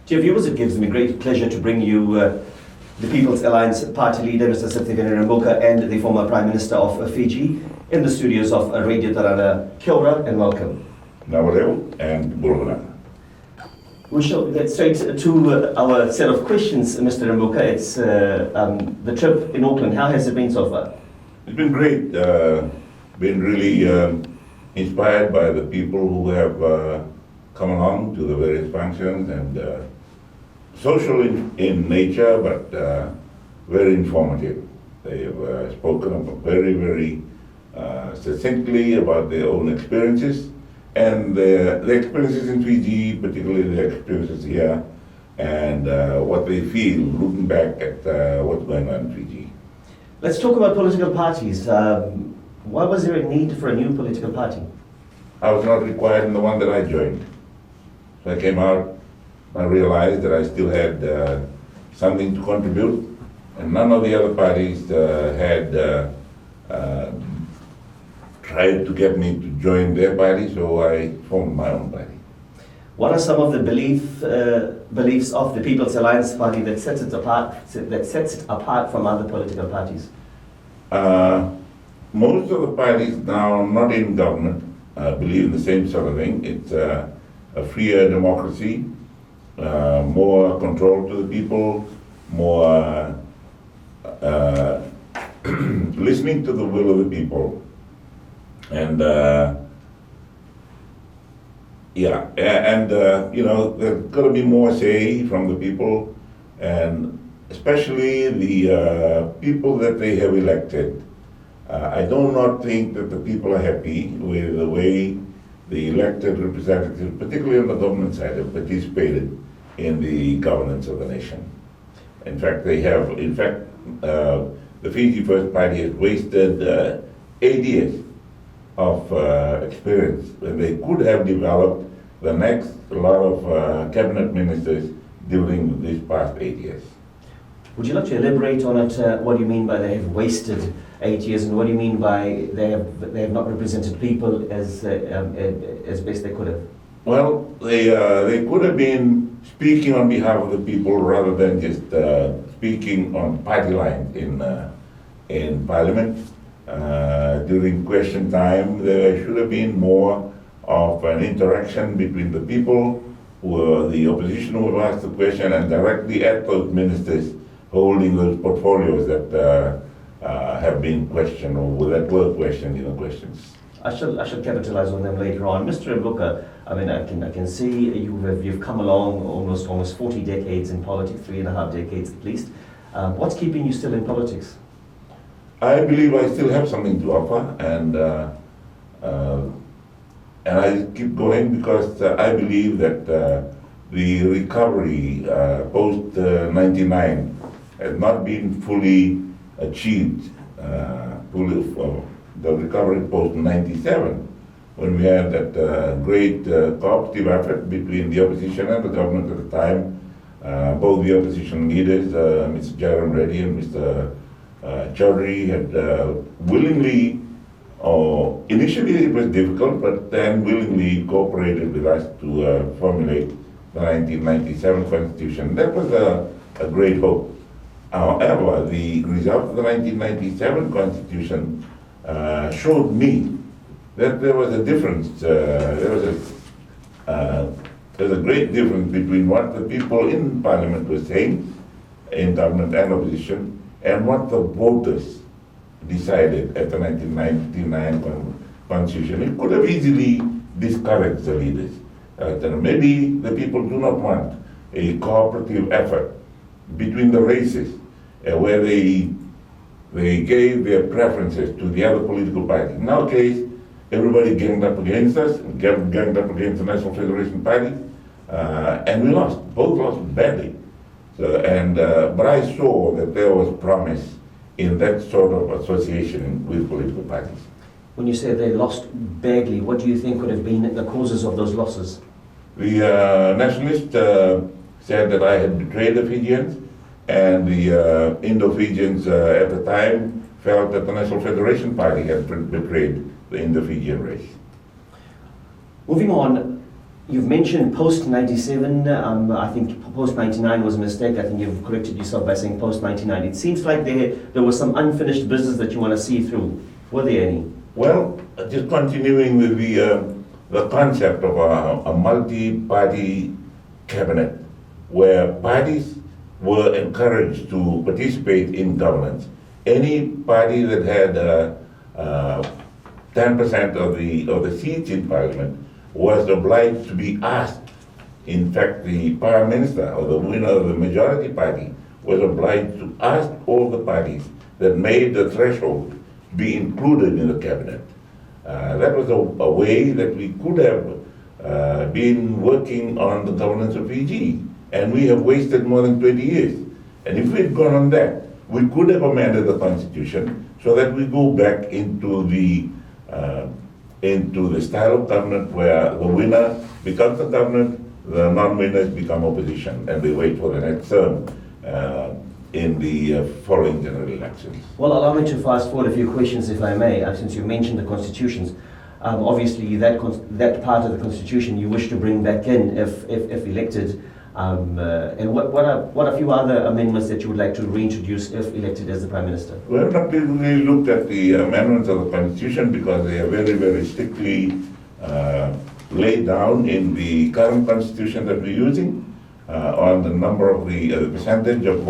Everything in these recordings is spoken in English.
Dear viewers, it gives me great pleasure to bring you the People's Alliance Party leader, Mr. Sithivenera Mboka, and the former Prime Minister of Fiji in the studios of Radio Tarana. Kia ora and welcome. Nawareu and Bulgana. We shall get straight to our set of questions, Mr. Mboka. It's the trip in Auckland. How has it been so far? It's been great. Been really inspired by the people who have come along to the various functions and social in nature, but very informative. They have spoken very, very succinctly about their own experiences and the experiences in Fiji, particularly the experiences here, and what they feel looking back at what's going on in Fiji. Let's talk about political parties. Why was there a need for a new political party? I was not required in the one that I joined. So I came out, I realized that I still had something to contribute, and none of the other parties had tried to get me to join their party, so I formed my own party. What are some of the beliefs of the People's Alliance Party that sets it apart from other political parties? Most of the parties now not in government believe in the same sort of thing. It's a freer democracy, more control to the people, more listening to the will of the people, and you know, there's got to be more say from the people, and especially the people that they have elected. I do not think that the people are happy with the way the elected representatives, particularly on the government side, have participated in the governance of the nation. In fact, the Fiji First Party has wasted 8 years of experience when they could have developed the next lot of cabinet ministers during these past 8 years. Would you like to elaborate on it? What do you mean by they have wasted 8 years, and what do you mean by they have not represented people as best they could have? Well, they could have been speaking on behalf of the people rather than just speaking on party lines in Parliament. During question time, there should have been more of an interaction between the people, the opposition would ask the question, and directly at those ministers holding those portfolios that have been questioned or that were questioned in the questions. I shall capitalize on them later on. Mr. Mboka, I mean, I can see you've come along almost 40 decades in politics, 3.5 decades at least. What's keeping you still in politics? I believe I still have something to offer, and I keep going because I believe that the recovery post 99 has not been fully achieved. The recovery post 97, when we had that great cooperative effort between the opposition and the government at the time. Both the opposition leaders, Mr. Jairam Reddy and Mr. Chaudhry, had willingly, initially it was difficult, but then willingly cooperated with us to formulate the 1997 Constitution. That was a great hope. However, the result of the 1997 Constitution showed me that there was a difference. There was a great difference between what the people in Parliament were saying, in government and opposition, and what the voters decided at the 1999 Constitution. It could have easily discouraged the leaders. Maybe the people do not want a cooperative effort between the races where they gave their preferences to the other political parties. In our case, everybody ganged up against us, ganged up against the National Federation Party, and we lost. Both lost badly. So, but I saw that there was promise in that sort of association with political parties. When you say they lost badly, what do you think could have been the causes of those losses? The nationalists said that I had betrayed the Fijians, and the Indo-Fijians at the time felt that the National Federation Party had betrayed the Indo-Fijian race. Moving on, you've mentioned post-97, I think post-99 was a mistake. I think you've corrected yourself by saying post-99. It seems like there was some unfinished business that you want to see through. Were there any? Well, just continuing with the concept of a multi-party cabinet, where parties were encouraged to participate in governance. Any party that had 10% of the seats in parliament was obliged to be asked. In fact, the Prime Minister, or the winner of the majority party, was obliged to ask all the parties that made the threshold to be included in the cabinet. That was a way that we could have been working on the governance of Fiji, and we have wasted more than 20 years. And if we'd gone on that, we could have amended the constitution so that we go back into the style of government where the winner becomes the government, the non-winners become opposition, and they wait for the next term in the following general elections. Well, allow me to fast forward a few questions, if I may, since you mentioned the constitutions. Obviously, that part of the constitution you wish to bring back in if elected. And what are a few other amendments that you would like to reintroduce if elected as the Prime Minister? We have not really looked at the amendments of the Constitution because they are very, very strictly laid down in the current Constitution that we're using on the number of the percentage of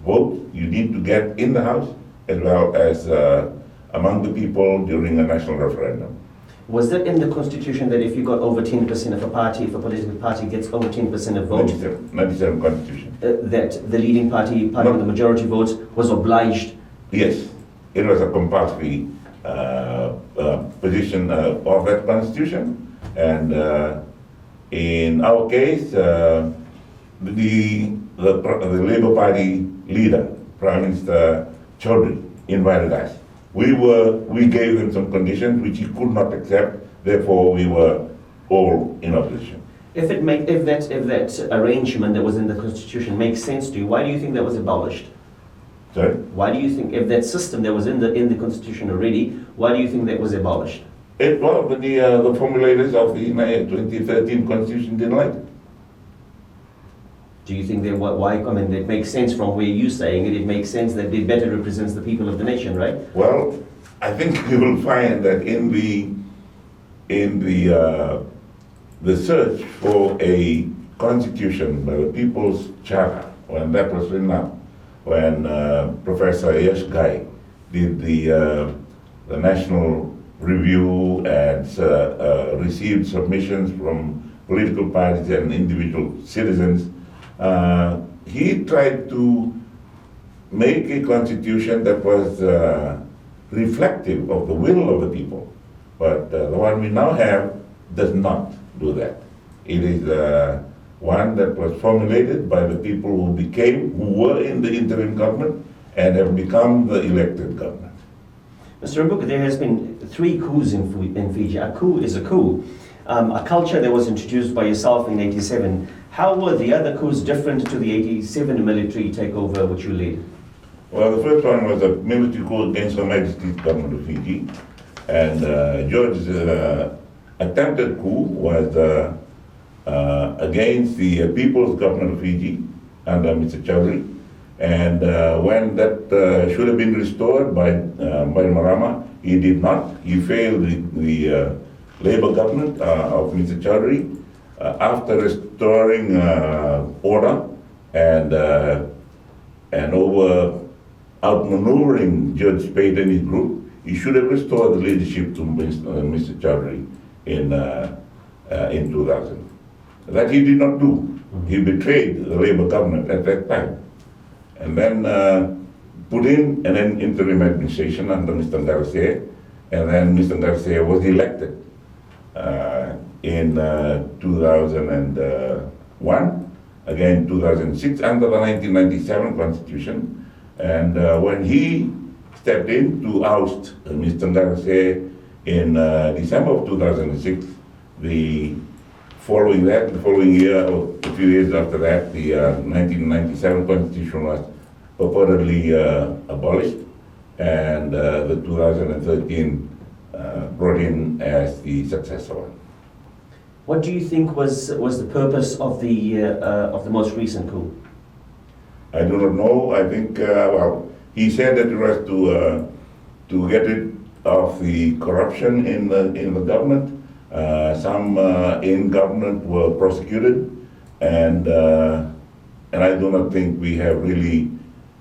votes you need to get in the House as well as among the people during a national referendum. Was that in the Constitution that if you got over 10% of a party, if a political party gets over 10% of votes, 97 Constitution. That the leading party with the majority votes, was obliged? Yes, it was a compulsory position of that Constitution, and in our case, the Labour Party leader, Prime Minister Chaudhry, invited us. We gave him some conditions which he could not accept, therefore we were all in opposition. If that arrangement that was in the Constitution makes sense to you, why do you think that was abolished? Sorry? Why do you think, if that system that was in the Constitution already, why do you think that was abolished? The formulators of the 2013 Constitution didn't like it. Do you think it makes sense from where you're saying it makes sense that it better represents the people of the nation, right? Well, I think you will find that in the search for a constitution by the People's Charter, when that was written up, when Professor Yash Gai did the national review and received submissions from political parties and individual citizens, he tried to make a constitution that was reflective of the will of the people. But the one we now have does not do that. It is one that was formulated by the people who were in the interim government and have become the elected government. Mr. Mbuka, there has been 3 coups in Fiji. A coup is a coup. A culture that was introduced by yourself in '87. How were the other coups different to the '87 military takeover which you led? Well, the first one was a military coup against Her Majesty's government of Fiji. And George's attempted coup was against the People's Government of Fiji under Mr. Chaudhry. And when that should have been restored by Marama, he did not. He failed the Labour government of Mr. Chaudhry. After restoring order and outmaneuvering Judge Spade and his group, he should have restored the leadership to Mr. Chaudhry in 2000. That he did not do. He betrayed the Labour government at that time. And then put in an interim administration under Mr. Garcia, and then Mr. Garcia was elected in 2001, again 2006 under the 1997 Constitution. And when he stepped in to oust Mr. Garcia in December of 2006, the following year, or a few years after that, the 1997 Constitution was purportedly abolished, and the 2013 brought in as the successor one. What do you think was the purpose of the most recent coup? I do not know. I think, well, he said that it was to get rid of the corruption in the government. Some in government were prosecuted, and I do not think we have really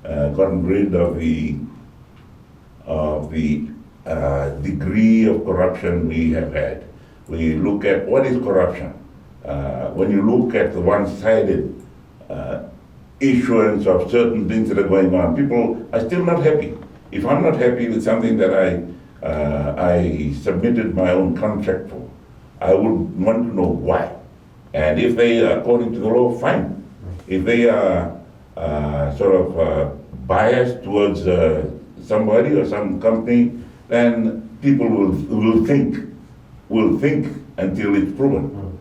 gotten rid of the degree of corruption we have had. We look at what is corruption. When you look at the one-sided issuance of certain things that are going on, people are still not happy. If I'm not happy with something that I submitted my own contract for, I would want to know why. And if they are according to the law, fine. If they are sort of biased towards somebody or some company, then people will think until it's proven.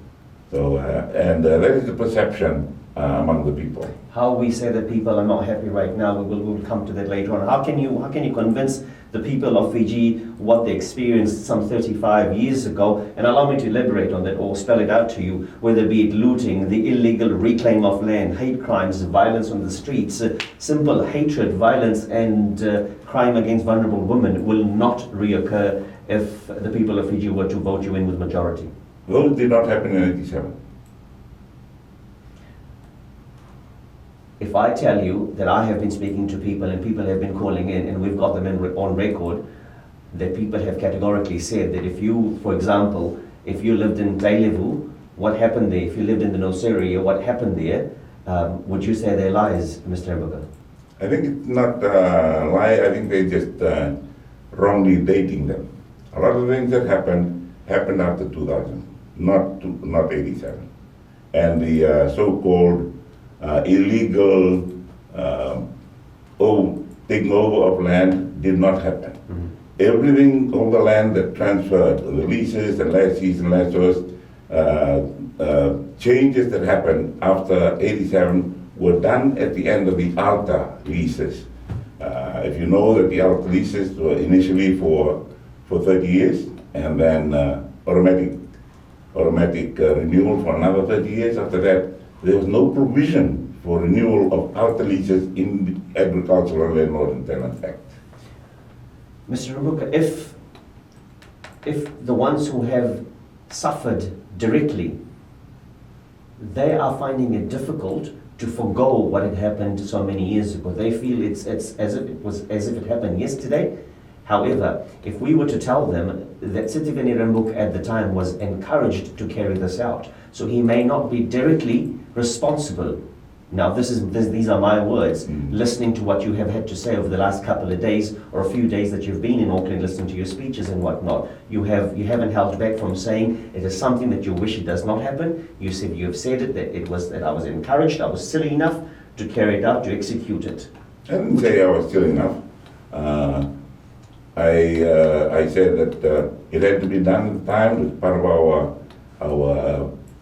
So, and that is the perception among the people. How we say that people are not happy right now, we'll come to that later on. How can you convince the people of Fiji what they experienced some 35 years ago? And allow me to elaborate on that or spell it out to you, whether be it looting, the illegal reclaim of land, hate crimes, violence on the streets, simple hatred, violence and crime against vulnerable women will not reoccur if the people of Fiji were to vote you in with majority. Those did not happen in 87. If I tell you that I have been speaking to people and people have been calling in and we've got them on record, that people have categorically said that if you, for example, if you lived in Tailevu, what happened there? If you lived in the Nose area, what happened there? Would you say they're lies, Mr. Mbuka? I think it's not a lie. I think they're just wrongly dating them. A lot of things that happened after 2000, not 87. And the so-called illegal taking over of land did not happen. Mm-hmm. Everything, all the land that transferred, the leases and lessees and lessors, changes that happened after 87 were done at the end of the Alta leases. If you know that the Alta leases were initially for 30 years and then automatic renewal for another 30 years. After that, there was no provision for renewal of Alta leases in the Agricultural Landlord and Tenant Act. Mr. Mbuka, if the ones who have suffered directly, they are finding it difficult to forgo what had happened so many years ago. They feel it's as if it happened yesterday. However, if we were to tell them that Sitiveni Rambuk at the time was encouraged to carry this out, so he may not be directly responsible. Now, these are my words, listening to what you have had to say over the last couple of days or a few days that you've been in Auckland, listening to your speeches and whatnot. You haven't held back from saying it is something that you wish it does not happen. You have said it, that I was encouraged, I was silly enough to carry it out, to execute it. I didn't say I was silly enough. I said that it had to be done at the time. It was part of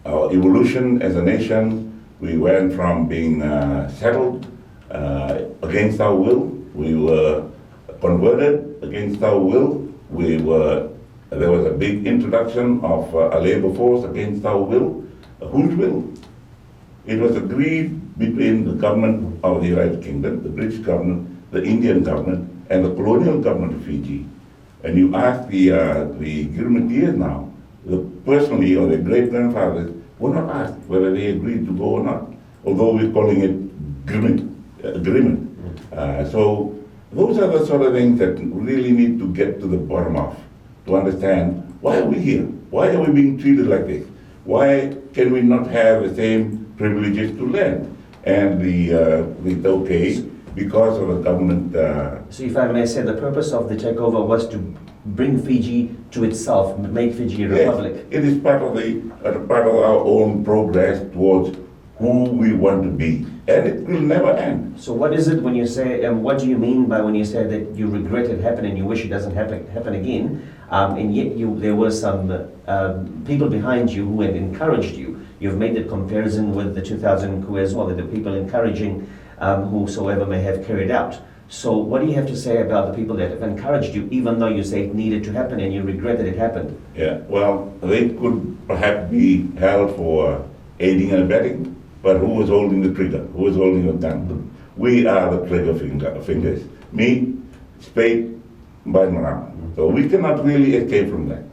our evolution as a nation. We went from being settled against our will. We were converted against our will. There was a big introduction of a labor force against our will. Whose will? It was agreed between the government of the United Kingdom, the British government, the Indian government, and the colonial government of Fiji. And you ask the Gurmatiers now, personally, or their great-grandfathers, were not asked whether they agreed to go or not, although we're calling it agreement. So those are the sort of things that really need to get to the bottom of, to understand why are we here? Why are we being treated like this? Why can we not have the same privileges to land? And the okay, because of the government. So if I may say, the purpose of the takeover was to bring Fiji to itself, make Fiji a republic. Yes, it is part of our own progress towards who we want to be, and it will never end. So what is it when you say, what do you mean by when you say that you regret it happened and you wish it doesn't happen again, and yet there were some people behind you who had encouraged you. You've made the comparison with the 2000 coup as well, that the people encouraging whosoever may have carried out. So what do you have to say about the people that have encouraged you, even though you say it needed to happen and you regret that it happened? Yeah, well, they could perhaps be held for aiding and abetting, but who was holding the trigger? Who was holding the gun? We are the trigger fingers. Me, Spade, Bainimarama. So we cannot really escape from that.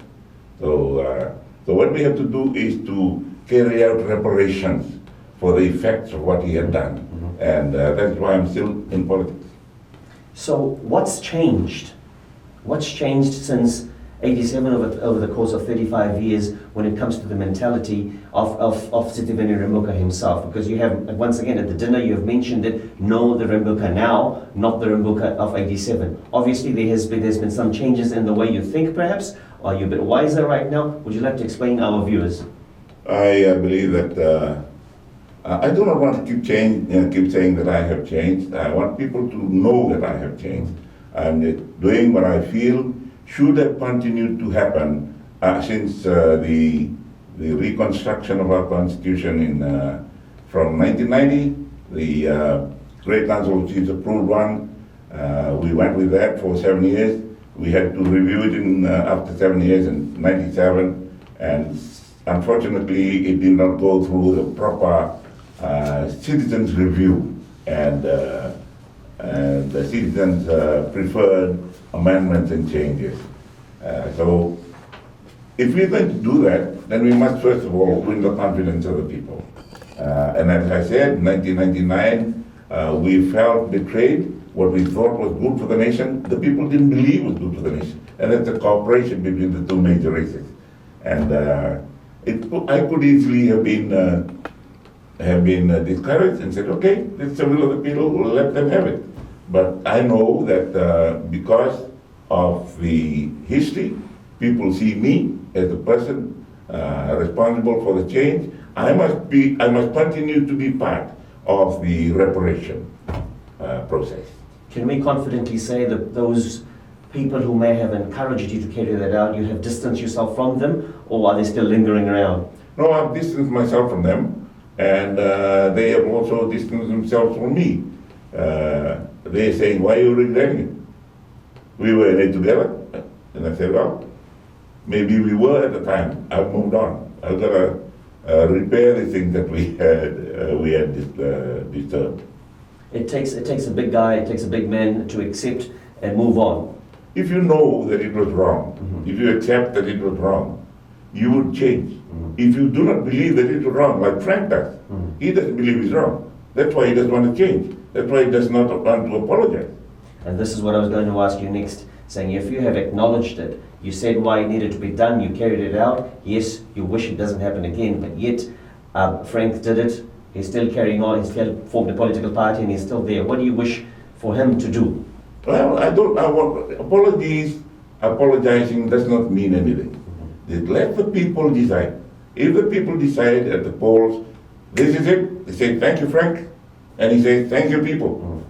So what we have to do is to carry out reparations for the effects of what he had done. And that's why I'm still in politics. So what's changed? What's changed since 87 over the course of 35 years when it comes to the mentality of Sitiveni Rembuka himself? Because you have, once again at the dinner, you have mentioned it, know the Rembuka now, not the Rembuka of 87. Obviously there's been some changes in the way you think perhaps. Are you a bit wiser right now? Would you like to explain to our viewers? I believe that I do not want to keep saying that I have changed. I want people to know that I have changed. I'm doing what I feel should have continued to happen since the reconstruction of our constitution from 1990. The Great Council of Chiefs approved one. We went with that for 7 years. We had to review it after 7 years in 97, and unfortunately it did not go through the proper citizens review, and the citizens preferred amendments and changes. So if we're going to do that, then we must first of all win the confidence of the people. And as I said, in 1999, we felt betrayed. What we thought was good for the nation, the people didn't believe was good for the nation. And that's a cooperation between the two major races. And I could easily have been discouraged and said, okay, it's the will of the people, we'll let them have it. But I know that because of the history, people see me as the person responsible for the change. I must continue to be part of the reparation process. Can we confidently say that those people who may have encouraged you to carry that out, you have distanced yourself from them, or are they still lingering around? No, I've distanced myself from them, and they have also distanced themselves from me. They're saying, why are you regretting it? We were in it together. And I said, well, maybe we were at the time. I've moved on. I've got to repair the things that we had disturbed. It takes a big guy, it takes a big man to accept and move on. If you know that it was wrong, if you accept that it was wrong, you would change. If you do not believe that it was wrong, like Frank does, he doesn't believe it's wrong. That's why he doesn't want to change. That's why he does not want to apologize. And this is what I was going to ask you next, saying if you have acknowledged it, you said why it needed to be done, you carried it out, yes, you wish it doesn't happen again, but yet Frank did it, he's still carrying on, he's still formed a political party and he's still there. What do you wish for him to do? Well, apologizing does not mean anything. Let the people decide. If the people decide at the polls, this is it, they say, thank you, Frank, and he says, thank you, people.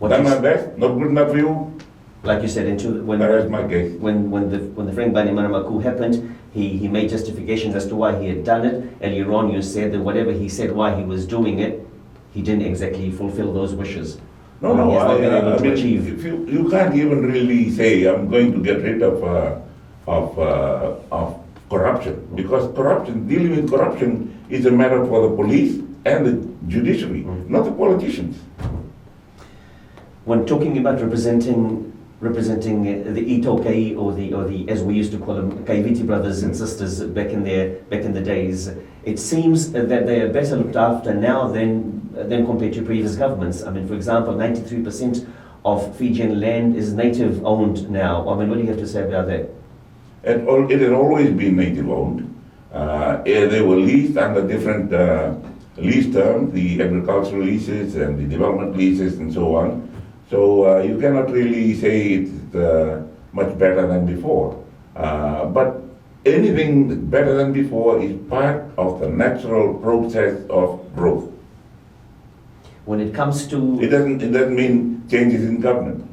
Done my best, not good enough for you. Like you said, that is my case. When the Frank Bainimarama coup happened, he made justifications as to why he had done it. Earlier on, you said that whatever he said why he was doing it, he didn't exactly fulfill those wishes. No, he has not been able to achieve. You can't even really say I'm going to get rid of corruption, because dealing with corruption is a matter for the police and the judiciary, not the politicians. When talking about representing the Itokai or the as we used to call them Kaiviti brothers and sisters back in the days, it seems that they are better looked after now than compared to previous governments. I mean, for example, 93% of Fijian land is native owned now. I mean, what do you have to say about that? It had always been native owned. They were leased under different lease terms, the agricultural leases and the development leases and so on. So you cannot really say it's much better than before. But anything better than before is part of the natural process of growth. When it comes to... It doesn't mean changes in government.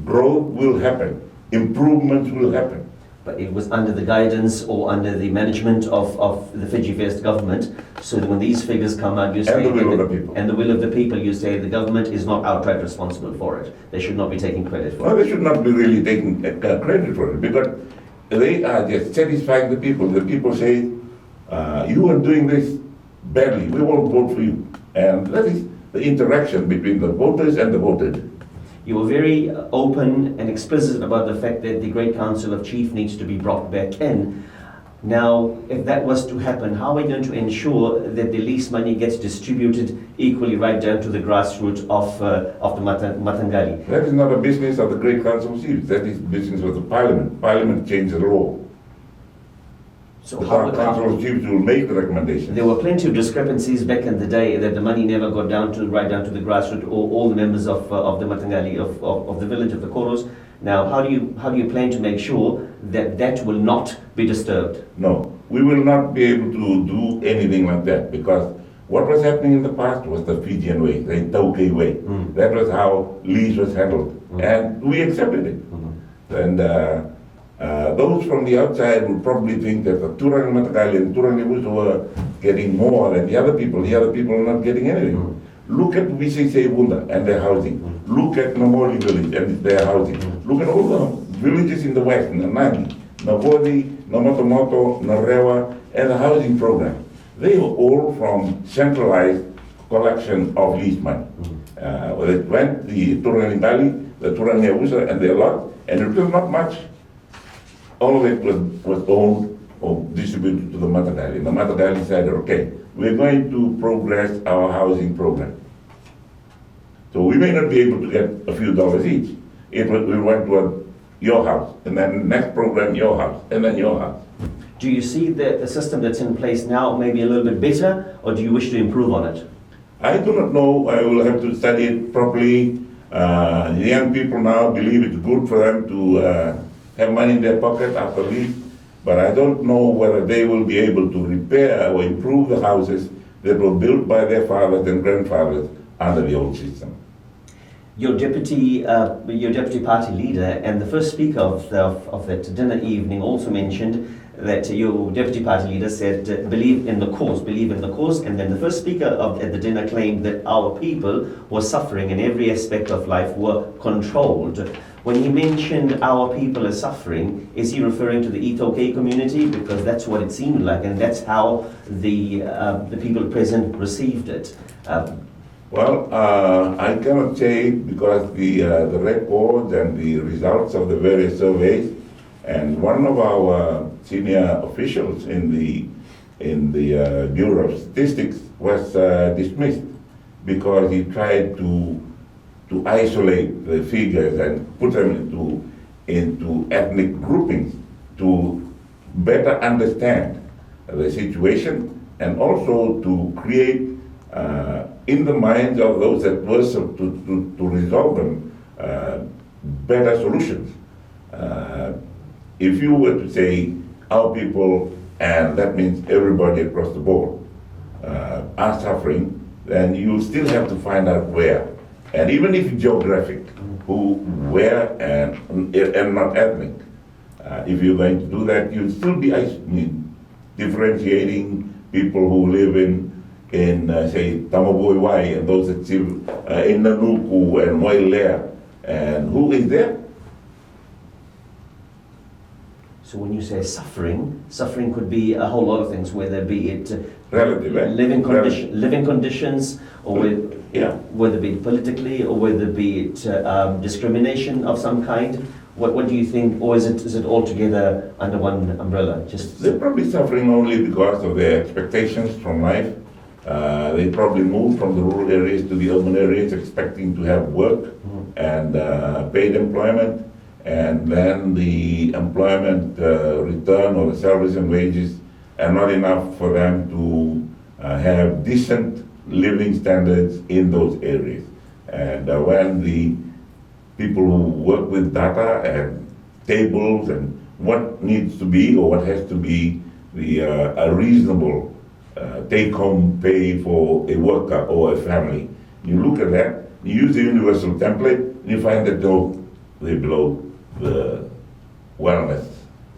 Growth will happen. Improvements will happen. But it was under the guidance or under the management of the Fiji First government. So that when these figures come out, you say... And the will of the people. And the will of the people, you say the government is not outright responsible for it. They should not be taking credit for No, it. they should not be really taking credit for it, because they are just satisfying the people. The people say, you are doing this badly, we won't vote for you. And that is the interaction between the voters and the voted. You were very open and explicit about the fact that the Great Council of Chief needs to be brought back in. Now, if that was to happen, how are we going to ensure that the lease money gets distributed equally right down to the grassroots of the Matangali? That is not a business of the Great Council of Chiefs, that is business of the Parliament. Parliament changed the law. So The how Council of Chiefs will make the recommendation. there were plenty of discrepancies back in the day that the money never got down to right down to the grassroots or all the members of the Matangali of the village of the Koros. Now, how do you plan to make sure that that will not be disturbed? No, we will not be able to do anything like that, because what was happening in the past was the Fijian way, the Tauke way. That was how lease was handled, and we accepted it. And those from the outside would probably think that the Turangi Matakali and Turangi Wusu were getting more than the other people are not getting anything. Look at Visese Wunda and their housing. Look at Namori village and their housing. Look at all the villages in the west, Nanagi, Navodi, Namato, Narewa, and the housing program. They were all from centralized collection of lease money. It went the Turangi Bali, the Turangi Wusa, and their lot, and it was not much. All of it was owned or distributed to the Matangali. The Matangali said, okay, we're going to progress our housing program. So we may not be able to get a few dollars each. We went to your house, and then next program, your house, and then your house. Do you see the system that's in place now maybe a little bit better, or do you wish to improve on it? I do not know. I will have to study it properly. The young people now believe it's good for them to have money in their pocket after leave, but I don't know whether they will be able to repair or improve the houses that were built by their fathers and grandfathers under the old system. Your deputy party leader and the first speaker of that dinner evening also mentioned that your deputy party leader said, believe in the cause, and then the first speaker at the dinner claimed that our people were suffering in every aspect of life, were controlled. When he mentioned our people are suffering, is he referring to the Itoke community? Because that's what it seemed like, and that's how the people present received it. Well, I cannot say, because the records and the results of the various surveys, and one of our senior officials in the Bureau of Statistics was dismissed because he tried to isolate the figures and put them into ethnic groupings to better understand the situation, and also to create in the minds of those that were to resolve them better solutions. If you were to say our people, and that means everybody across the board, are suffering, then you still have to find out where. And even if geographic, where, and not ethnic. If you're going to do that, you'll still be differentiating people who live in say, Tamaboiwai, and those that live in Nanuku and Wailea, and who is there? So when you say suffering could be a whole lot of things, whether be it relative, living conditions, or whether it be politically, or whether it be it discrimination of some kind. What do you think, or is it all together under one umbrella? They're probably suffering only because of their expectations from life. They probably moved from the rural areas to the urban areas expecting to have work and paid employment, and then the employment return or the salaries and wages are not enough for them to have decent living standards in those areas. And when the people who work with data and tables and what needs to be or what has to be a reasonable take-home pay for a worker or a family, you look at that, you use the universal template, and you find that they're below the wellness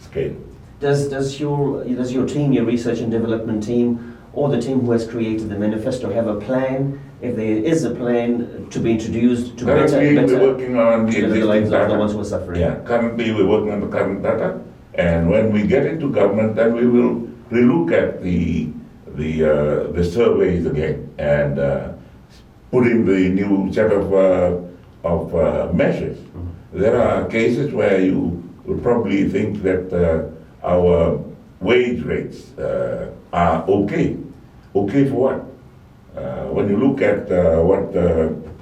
scale. Does your team, your research and development team, or the team who has created the manifesto have a plan? If there is a plan to be introduced to Currently, better we're working on the better the existing lives of the data. ones who are suffering. Yeah, currently we're working on the current data, and when we get into government, then we will relook at the surveys again and put in the new set of measures. There are cases where you will probably think that our wage rates are okay. Okay for what? When you look at what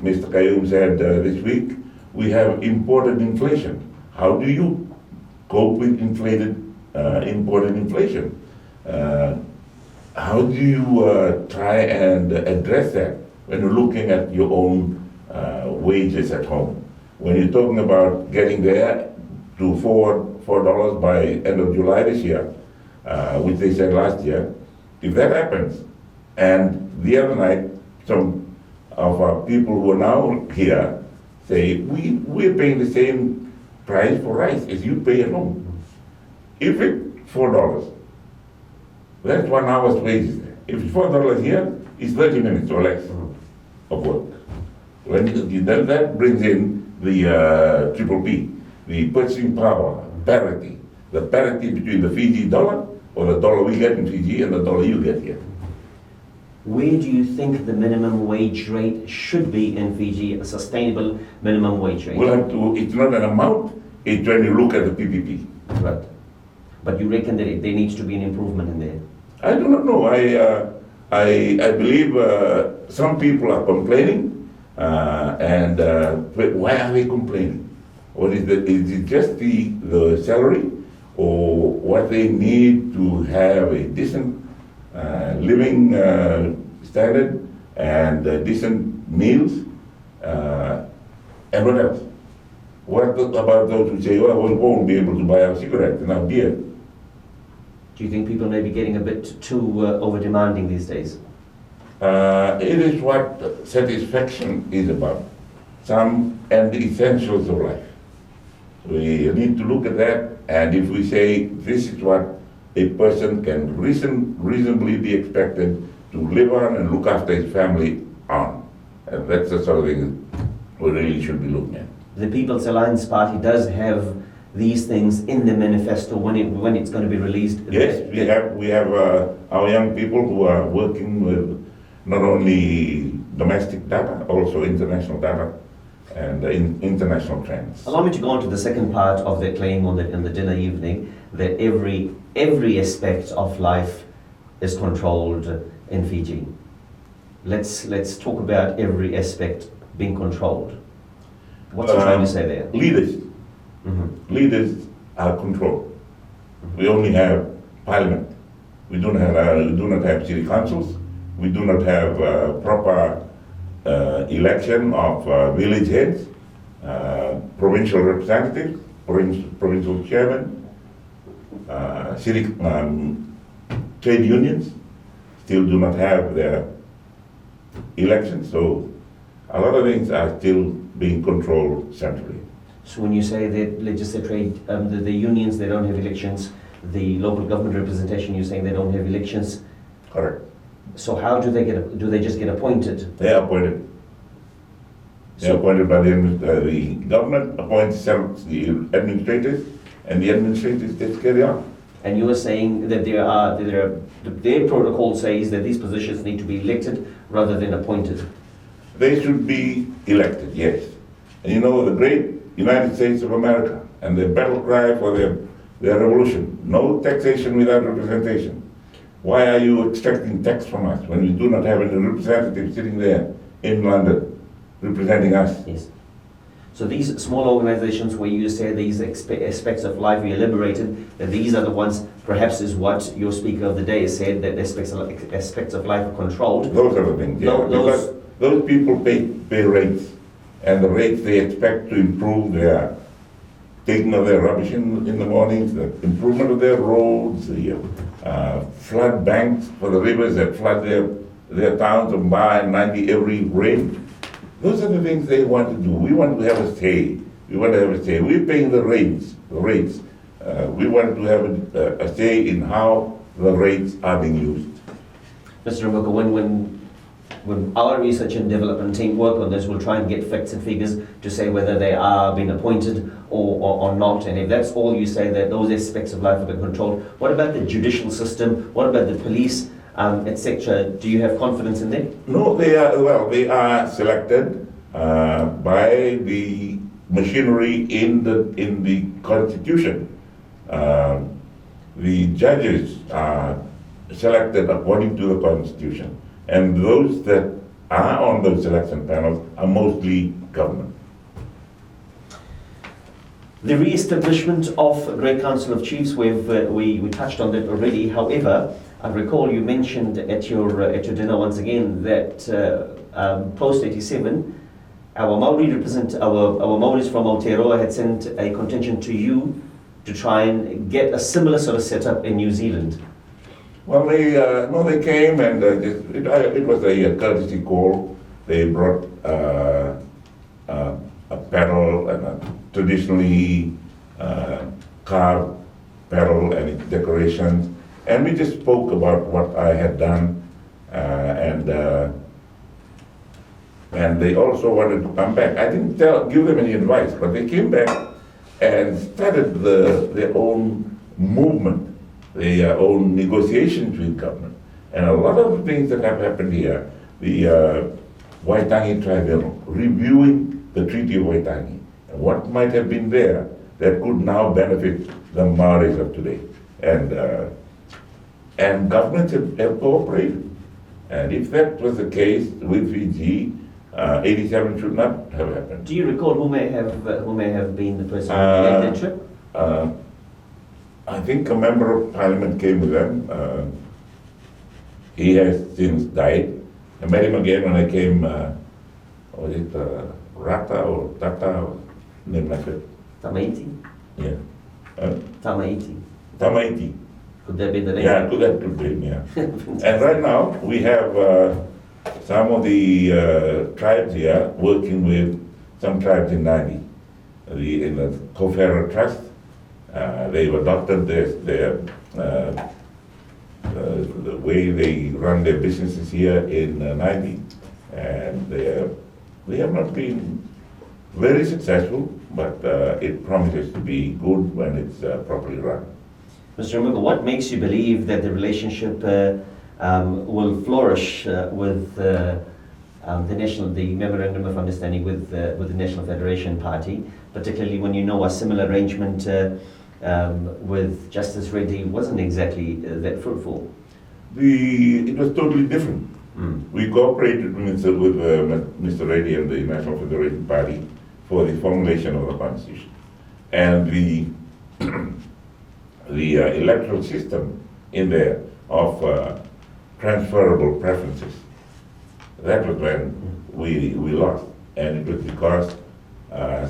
Mr. Qayyum said this week, we have imported inflation. How do you cope with imported inflation? How do you try and address that when you're looking at your own wages at home? When you're talking about getting there to $4 by end of July this year, which they said last year, if that happens, and the other night, some of our people who are now here say, we're paying the same price for rice as you pay at home. If it's $4, that's 1 hour's wages. If it's $4 here, it's 30 minutes or less of work. Then that brings in the triple P, the purchasing power, parity, the parity between the Fiji dollar, or the dollar we get in Fiji, and the dollar you get here. Where do you think the minimum wage rate should be in Fiji, a sustainable minimum wage rate? We'll have to, it's not an amount, it's when you look at the PPP. Right. But you reckon that there needs to be an improvement in there? I do not know. I believe some people are complaining, but why are they complaining? What is it just the salary, or what they need to have a decent living standard and decent meals, and what else? What about those who say, well, we won't be able to buy our cigarettes and our beer? Do you think people may be getting a bit too over-demanding these days? It is what satisfaction is about, and the essentials of life. We need to look at that, and if we say this is what a person can reasonably be expected to live on and look after his family on, and that's the sort of thing we really should be looking at. The People's Alliance Party does have these things in the manifesto when it's going to be released. Yes, we have our young people who are working with not only domestic data, also international data and international trends. Allow me to go on to the second part of their claim in the dinner evening, that every aspect of life is controlled in Fiji. Let's talk about every aspect being controlled. What's he trying to say there? Leaders. Mm-hmm. Leaders are controlled. We only have parliament. We do not have city councils. We do not have proper election of village heads, provincial representatives, provincial chairman, city trade unions still do not have their elections. So a lot of things are still being controlled centrally. So when you say that legislative, the unions, they don't have elections, the local government representation, you're saying they don't have elections. Correct. So how do they just get appointed? They are appointed. They are appointed by the government appoints the administrators, and the administrators just carry on. And you are saying that their protocol says that these positions need to be elected rather than appointed. They should be elected, yes. And you know, the great United States of America and their battle cry for their revolution, no taxation without representation. Why are you extracting tax from us when we do not have any representative sitting there in London representing us? Yes. So these small organizations where you say these aspects of life, you elaborated that these are the ones, perhaps is what your speaker of the day said, that aspects of life are controlled. Those are the things, yeah. Because those people pay rates, and the rates they expect to improve their taking of their rubbish in the mornings, the improvement of their roads, the flood banks for the rivers that flood their towns of Mba and 90 every rain. Those are the things they want to do. We want to have a say. We want to have a say. We're paying the rates We want to have a say in how the rates are being used. Mr. Mbuka, when our research and development team work on this, we'll try and get facts and figures to say whether they are being appointed or not. And if that's all you say, that those aspects of life have been controlled, what about the judicial system? What about the police, etc.? Do you have confidence in them? No, they are selected by the machinery in the Constitution. The judges are selected according to the Constitution, and those that are on those selection panels are mostly government. The re-establishment of Great Council of Chiefs, we touched on that already. However, I recall you mentioned at your dinner once again that post 87, our Maori our Maoris from Aotearoa had sent a contingent to you to try and get a similar sort of setup in New Zealand. Well, they came and it was a courtesy call. They brought a paddle and a traditionally carved paddle and its decorations, and we just spoke about what I had done, and they also wanted to come back. I didn't give them any advice, but they came back and started their own movement, their own negotiations with government. And a lot of the things that have happened here, the Waitangi Tribunal, reviewing the Treaty of Waitangi, and what might have been there that could now benefit the Maoris of today. And governments have cooperated. And if that was the case with Fiji, 87 should not have happened. Do you recall who may have been the person who led that trip? I think a member of parliament came with them. He has since died. I met him again when I came, was it Rata or Tata, or name like it? Tamaiti? Yeah. Tamaiti. Tamaiti. Could that be the name? Yeah, that could be, yeah. And right now, we have some of the tribes here working with some tribes in Nadi, in the Kofera Trust. They've adopted the way they run their businesses here in Nadi, and they have not been very successful, but it promises to be good when it's properly run. Mr. Mbuka, what makes you believe that the relationship will flourish with the Memorandum of Understanding with the National Federation Party, particularly when you know a similar arrangement with Justice Reddy wasn't exactly that fruitful? It was totally different. We cooperated with Mr. Reddy and the National Federation Party for the formulation of the Constitution. And the electoral system in there of transferable preferences, that was when we lost. And it was because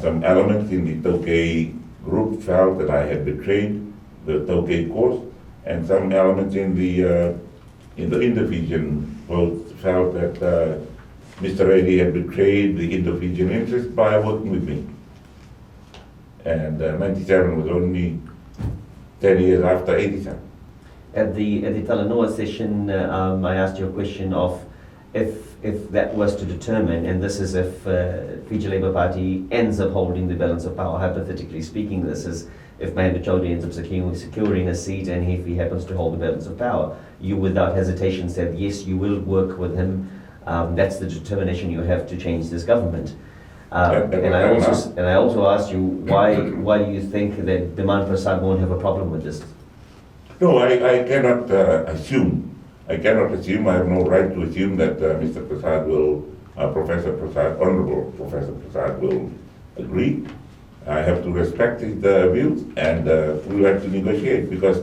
some elements in the Tokay group felt that I had betrayed the Tokay cause, and some elements in the Indo-Fijian vote felt that Mr. Reddy had betrayed the Indo-Fijian interest by working with me. And 97 was only 10 years after 87. At the Talanoa session, I asked you a question of if that was to determine, and this is if Fiji Labour Party ends up holding the balance of power, hypothetically speaking, this is if Mahinda Chaudhry ends up securing a seat and if he happens to hold the balance of power, you without hesitation said yes, you will work with him. That's the determination you have to change this government. And I also asked you why do you think that Biman Prasad won't have a problem with this? No, I cannot assume. I cannot assume. I have no right to assume that Mr. Prasad will, Honorable Professor Prasad will agree. I have to respect his views, and we will have to negotiate, because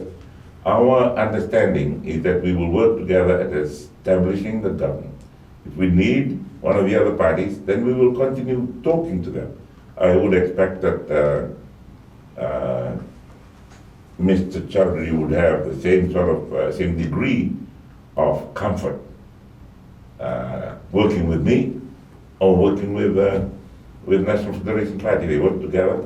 our understanding is that we will work together at establishing the government. If we need one of the other parties, then we will continue talking to them. I would expect that Mr. Chaudhry would have the same sort of, same degree of comfort working with me or working with National Federation Party. They work together,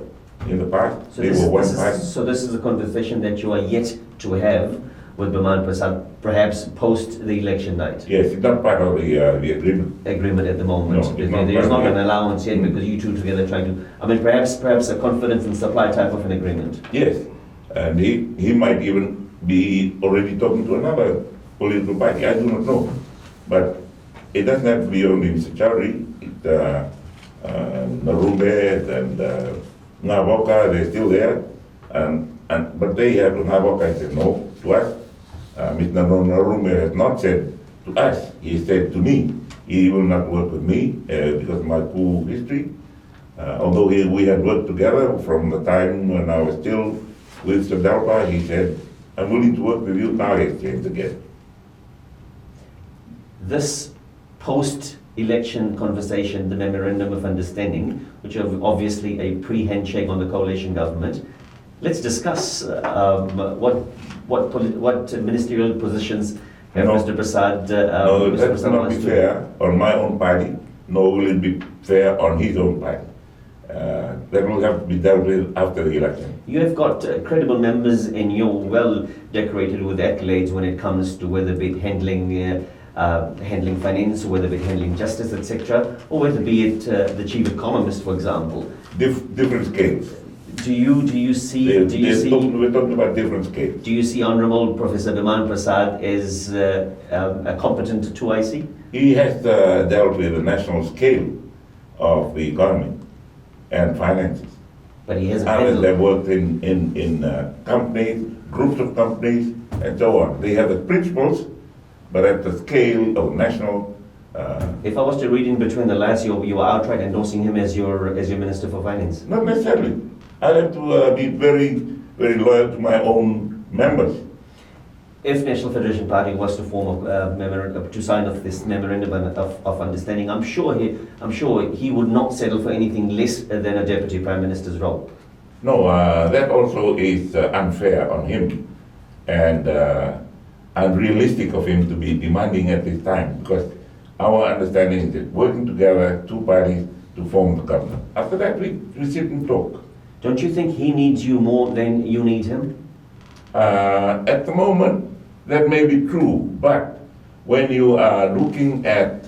in the past. So They were one party. so this is a conversation that you are yet to have with Biman Prasad, perhaps post the election night. Yes, it's not part of the agreement. Agreement at the moment. No, it's There- not There's part not of an it. allowance yet because you two together trying to. I mean, perhaps a confidence and supply type of an agreement. Yes, and he might even be already talking to another political party. I do not know, but it doesn't have to be only Mr. Chowdhury. Narumbe and Ngavoka, they're still there, but they have Ngavoka said no to us. Mr. Narumbe has not said to us. He said to me, he will not work with me because of my coup history. Although we had worked together from the time when I was still with Sadelpa, he said, I'm willing to work with you. Now he's changed again. This post-election conversation, the memorandum of understanding, which is obviously a pre-handshake on the coalition government. Let's discuss what ministerial positions have No. Mr. Prasad. No, Mr. that Prasad will not wants be to- fair on my own party, nor will it be fair on his own party. That will have to be dealt with after the election. You have got credible members and you're well decorated with accolades when it comes to whether it be handling finance, or whether it be handling justice, etc., or whether it be the chief economist, for example. Different scales. Do you see We're talking about different scales. do you see Honorable Professor Biman Prasad as a competent 2IC? He has dealt with the national scale of the economy and finances. But he hasn't Others handled. have worked in companies, groups of companies, and so on. They have the principles, but at the scale of national. If I was to read in between the lines, you are outright endorsing him as your Minister for Finance. Not necessarily. I have to be very, very loyal to my own members. If National Federation Party was to form to sign off this memorandum of understanding, I'm sure he would not settle for anything less than a Deputy Prime Minister's role. No, that also is unfair on him and unrealistic of him to be demanding at this time, because our understanding is that working together, two parties, to form the government. After that, we sit and talk. Don't you think he needs you more than you need him? At the moment, that may be true, but when you are looking at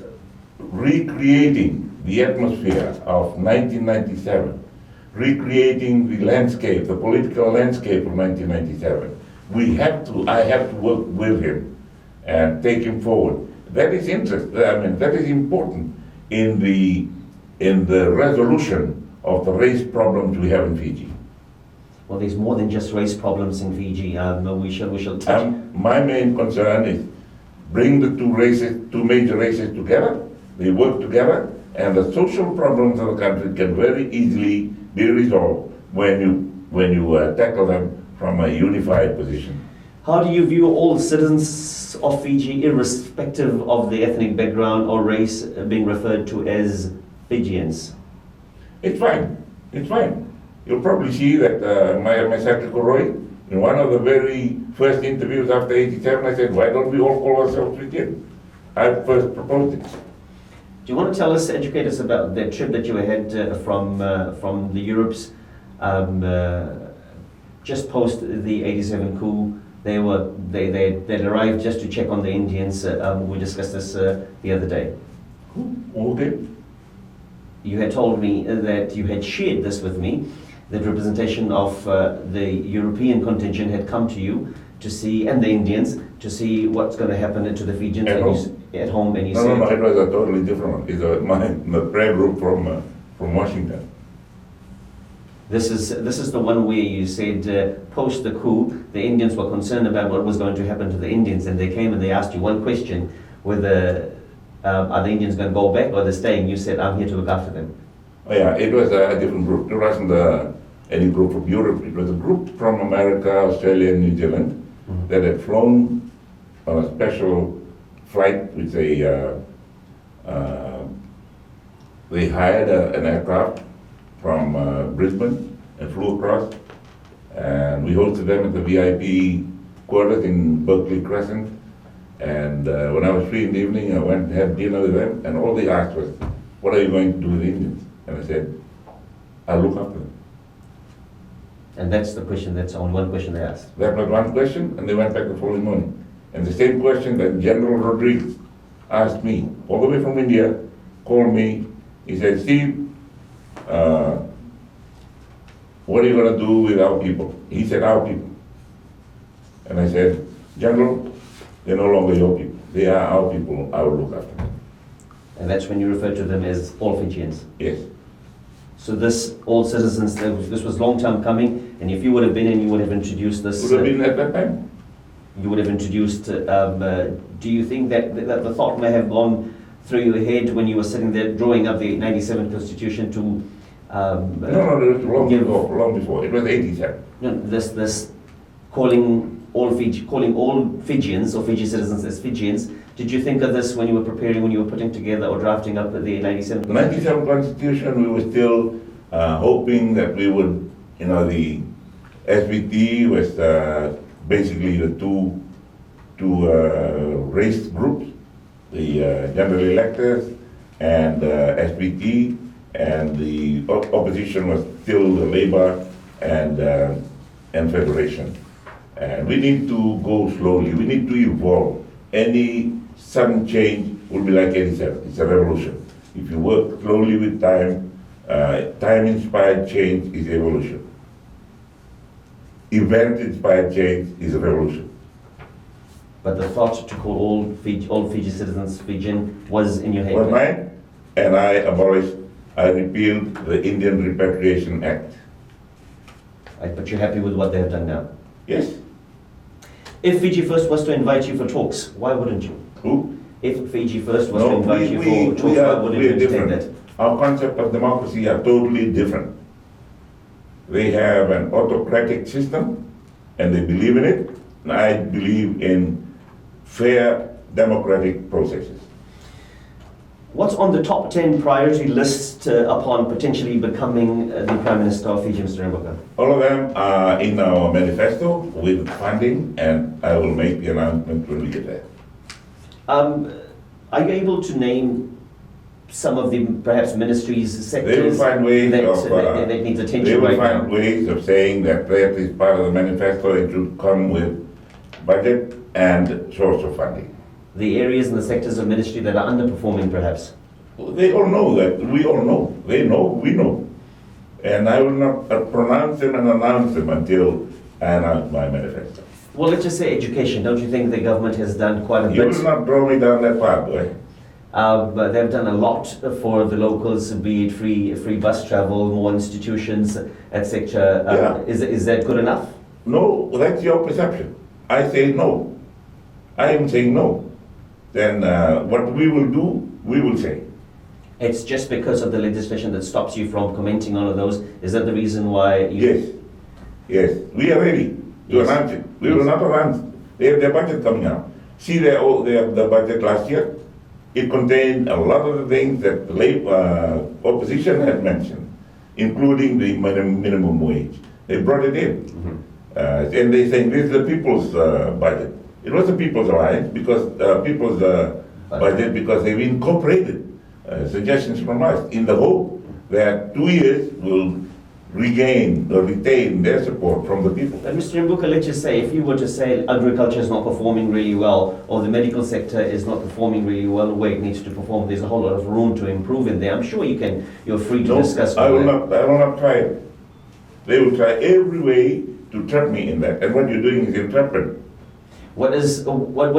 recreating the atmosphere of 1997, recreating the landscape, the political landscape of 1997, I have to work with him and take him forward. That is that is important in the resolution of the race problems we have in Fiji. Well, there's more than just race problems in Fiji. We shall touch. My main concern is bring the two major races together. They work together, and the social problems of the country can very easily be resolved when you tackle them from a unified position. How do you view all citizens of Fiji, irrespective of the ethnic background or race, being referred to as Fijians? It's fine. It's fine. You'll probably see that my Secretary Roy, in one of the very first interviews after 87, I said, why don't we all call ourselves Fijian? I first proposed it. Do you want to tell us, educate us about the trip that you had from the Europes just post the 87 coup? They arrived just to check on the Indians. We discussed this the other day. Okay. You had told me that you had shared this with me, that representation of the European contingent had come to you to see, and the Indians, to see what's going to happen to the Fijians at home, and you said... No, it was a totally different one. It's the prayer group from Washington. This is the one where you said post the coup, the Indians were concerned about what was going to happen to the Indians, and they came and they asked you one question, whether are the Indians going to go back or they're staying. You said, I'm here to look after them. Oh yeah, it was a different group. It wasn't any group from Europe. It was a group from America, Australia, and New Zealand that had flown on a special flight, which they hired an aircraft from Brisbane and flew across, and we hosted them at the VIP quarters in Berkeley Crescent. And when I was free in the evening, I went and had dinner with them, and all they asked was, what are you going to do with the Indians? And I said, I'll look after them. And that's the question, that's only one question they asked. That was one question, and they went back the following morning. And the same question that General Rodriguez asked me, all the way from India, called me, he said, Steve, what are you going to do with our people? He said, our people. And I said, General, they're no longer your people. They are our people. I will look after them. And that's when you refer to them as all Fijians. Yes. So this, all citizens, this was long time coming, and if you would have been in, you would have introduced this. Would have been at that time. You would have introduced, do you think that the thought may have gone through your head when you were sitting there drawing up the 97 Constitution to No, it was long before. It was 87. No, this calling all Fijians or Fiji citizens as Fijians. Did you think of this when you were preparing, when you were putting together or drafting up the 97? The 97 Constitution, we were still hoping that we would, the SBT was basically the two race groups, the general electors and SBT, and the opposition was still the Labour and Federation. And we need to go slowly. We need to evolve. Any sudden change will be like 87. It's a revolution. If you work slowly with time, time-inspired change is evolution. Event-inspired change is a revolution. But the thought to call all Fiji citizens Fijian was in your head? Was mine, and I repealed the Indian Repatriation Act. But you're happy with what they have done now? Yes. If Fiji First was to invite you for talks, why wouldn't you? Who? If Fiji First was to invite you for talks, why wouldn't you entertain that? Our concept of democracy are totally different. They have an autocratic system, and they believe in it, and I believe in fair democratic processes. What's on the top 10 priority list upon potentially becoming the Prime Minister of Fiji, Mr. Mboka? All of them are in our manifesto with funding, and I will make the announcement when we get there. Are you able to name some of the perhaps ministries, sectors They will find ways that needs attention right now? They will find ways of saying that that is part of the manifesto. It should come with budget and source of funding. The areas and the sectors of ministry that are underperforming perhaps? They all know that. We all know. They know. We know. And I will not pronounce them and announce them until I announce my manifesto. Well, let's just say education. Don't you think the government has done quite a bit? You will not draw me down that path, boy. But they've done a lot for the locals, be it free bus travel, more institutions, etc. Is that good enough? No, that's your perception. I say no. I am saying no. Then what we will do, we will say. It's just because of the legislation that stops you from commenting on all of those. Is that the reason why you... Yes. We are ready to announce it. We will not announce. They have their budget coming out. See the budget last year? It contained a lot of the things that the opposition had mentioned, including the minimum wage. They brought it in. Mm-hmm. And they saying this is the people's budget. It was the People's Alliance because people's budget because they've incorporated suggestions from us in the hope that 2 years will regain or retain their support from the people. But Mr. Mbuka, let's just say, if you were to say agriculture is not performing really well, or the medical sector is not performing really well the way it needs to perform, there's a whole lot of room to improve in there. I'm sure you're free to discuss. I will not try it. They will try every way to trap me in that. And what you're doing is interpret. What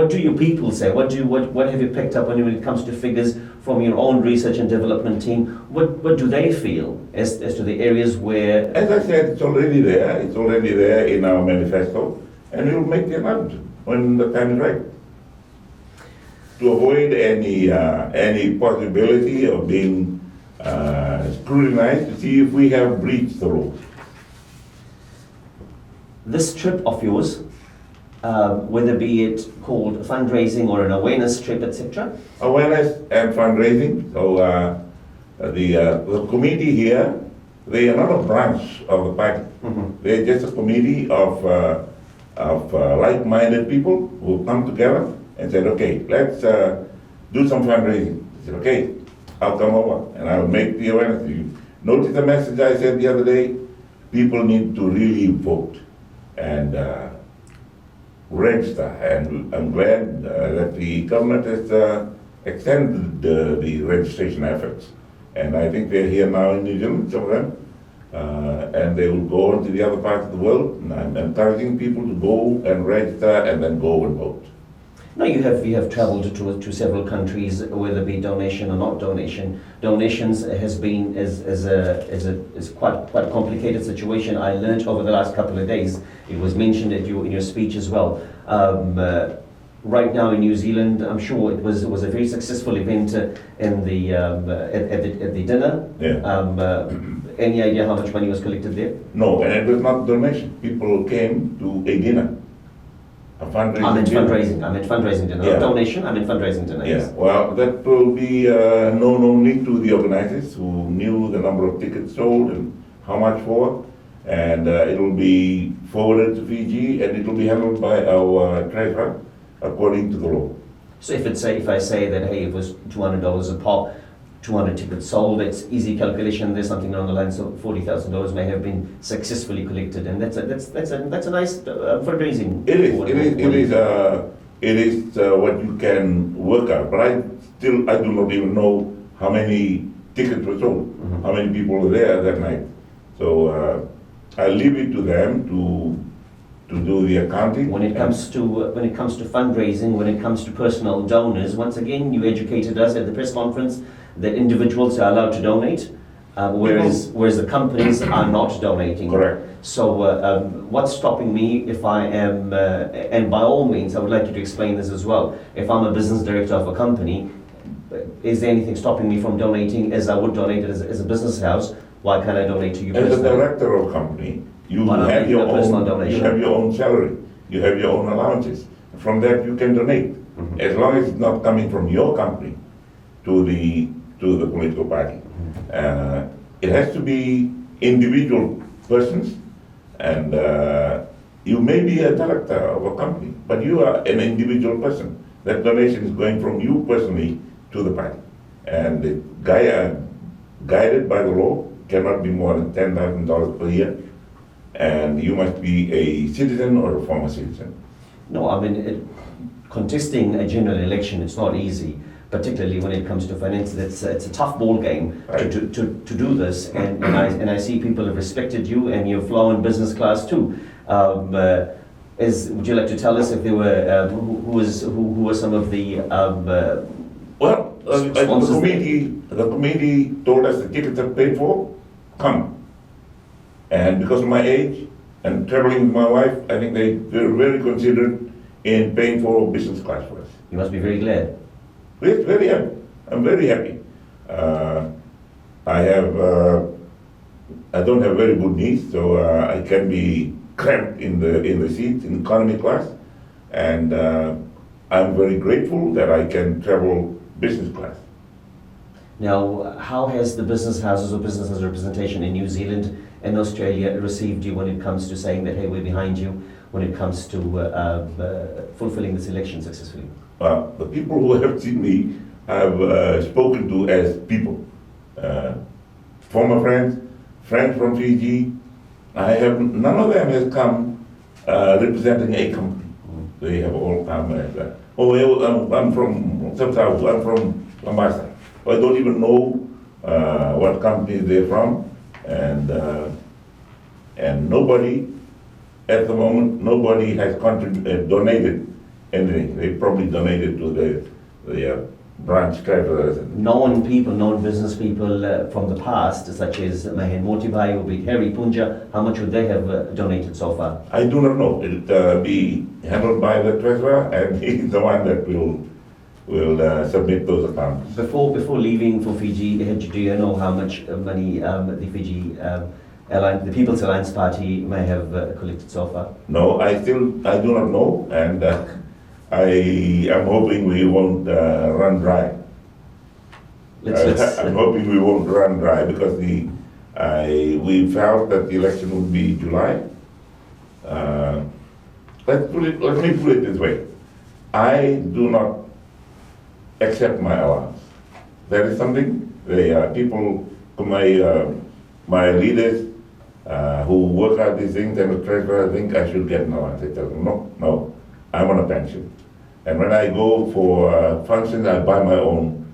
do your people say? What have you picked up when it comes to figures from your own research and development team? What do they feel as to the areas where... As I said, it's already there. It's already there in our manifesto, and we will make the announcement when the time is right. To avoid any possibility of being scrutinized to see if we have breached the rules. This trip of yours, whether be it called fundraising or an awareness trip, etc. Awareness and fundraising. So the committee here, they are not a branch of the party. Mm-hmm. They're just a committee of like-minded people who come together and said, okay, let's do some fundraising. I said, okay, I'll come over and I'll make the awareness. You notice the message I said the other day? people need to really vote and register. And I'm glad that the government has extended the registration efforts. And I think they're here now in New Zealand, some of them, and they will go on to the other parts of the world. And I'm encouraging people to go and register and then go and vote. Now you have travelled to several countries, whether it be donation or not donation. Donations has been is quite a complicated situation. I learned over the last couple of days. It was mentioned in your speech as well. Right now in New Zealand, I'm sure it was a very successful event in the at the dinner. Yeah. Any idea how much money was collected there? No, and it was not donation. People came to a dinner. A fundraising I meant dinner. fundraising. I meant fundraising dinner. Yeah. Not donation. I meant fundraising dinner. Yeah, Yes. well, that will be known only to the organizers who knew the number of tickets sold and how much for, and it will be forwarded to Fiji, and it will be handled by our treasurer according to the law. So if I say that hey, it was $200 a pop, 200 tickets sold, it's easy calculation. There's something along the lines of $40,000 may have been successfully collected, and that's a nice fundraising. It is what you can work out, but I do not even know how many tickets were sold, how many people were there that night. So I leave it to them to do the accounting. When it comes to fundraising, when it comes to personal donors, once again, you educated us at the press conference that individuals are allowed to donate, whereas the companies are not donating. Correct. So what's stopping me if I am, and by all means, I would like you to explain this as well, if I'm a business director of a company, is there anything stopping me from donating as I would donate it as a business house? Why can't I donate to you As a personally? director of a company, you But I'm have making your a personal own. donation. You have your own salary. You have your own allowances. From that, you can donate, as long as it's not coming from your company to the political party. It has to be individual persons, and you may be a director of a company, but you are an individual person. That donation is going from you personally to the party, and the guided by the law, cannot be more than $10,000 per year, and you must be a citizen or a former citizen. No, I mean, contesting a general election, it's not easy, particularly when it comes to finance. It's a tough ball game Right. to do this, and I see people have respected you, and you've flown business class too. Would you like to tell us if there were who were some of the Well, Sponsors the committee told us the tickets are paid for, come. And because of my age and traveling with my wife, I think they were very considerate in paying for business class for us. You must be very glad. Yes, very happy. I'm very happy. I don't have very good knees, so I can be cramped in the seat in economy class, and I'm very grateful that I can travel business class. Now, how has the business houses or businesses representation in New Zealand and Australia received you when it comes to saying that, hey, we're behind you, when it comes to fulfilling this election successfully? The people who have seen me have spoken to as people. Former friends from Fiji. None of them has come representing a company. They have all come as, I'm from Sabsabu, I'm from Lamasa. I don't even know what company they're from, and nobody, at the moment, nobody has donated anything. They probably donated to the branch treasurers. Known business people from the past, such as Mahen Motibai or Big Harry Punja, how much would they have donated so far? I do not know. It'll be handled by the treasurer, and he's the one that will submit those accounts. Before leaving for Fiji, do you know how much money the Fiji Airline, the People's Alliance Party may have collected so far? No, I do not know, and I am hoping we won't run dry. I'm hoping we won't run dry because we felt that the election would be July. Let me put it this way. I do not accept my allowance. That is something people, my leaders who work out these things, and the treasurer think I should get no. I said, no, I'm on a pension. And when I go for functions, I buy my own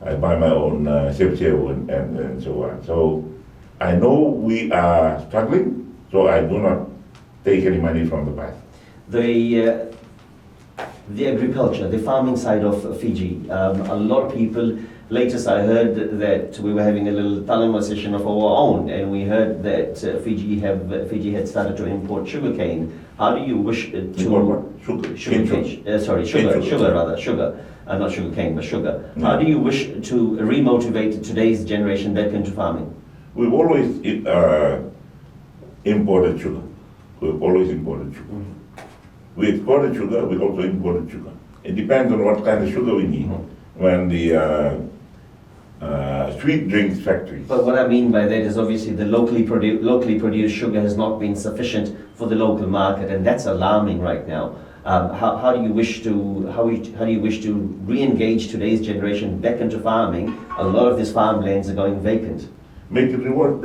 sepchew and so on. So I know we are struggling, so I do not take any money from the past. The agriculture, the farming side of Fiji, a lot of people, latest I heard that we were having a little Tarana session of our own, and we heard that Fiji had started to import sugarcane. How do you wish to... Sugar. Not sugar cane, but sugar. Yeah. How do you wish to remotivate today's generation back into farming? We've always imported sugar. We've always imported sugar. Mm-hmm. We exported sugar, we also imported sugar. It depends on what kind of sugar we need. Mm-hmm. When the sweet drinks factories. But what I mean by that is obviously the locally produced sugar has not been sufficient for the local market, and that's alarming right now. How do you wish to re-engage today's generation back into farming? A lot of these farmlands are going vacant. Make it rewarding.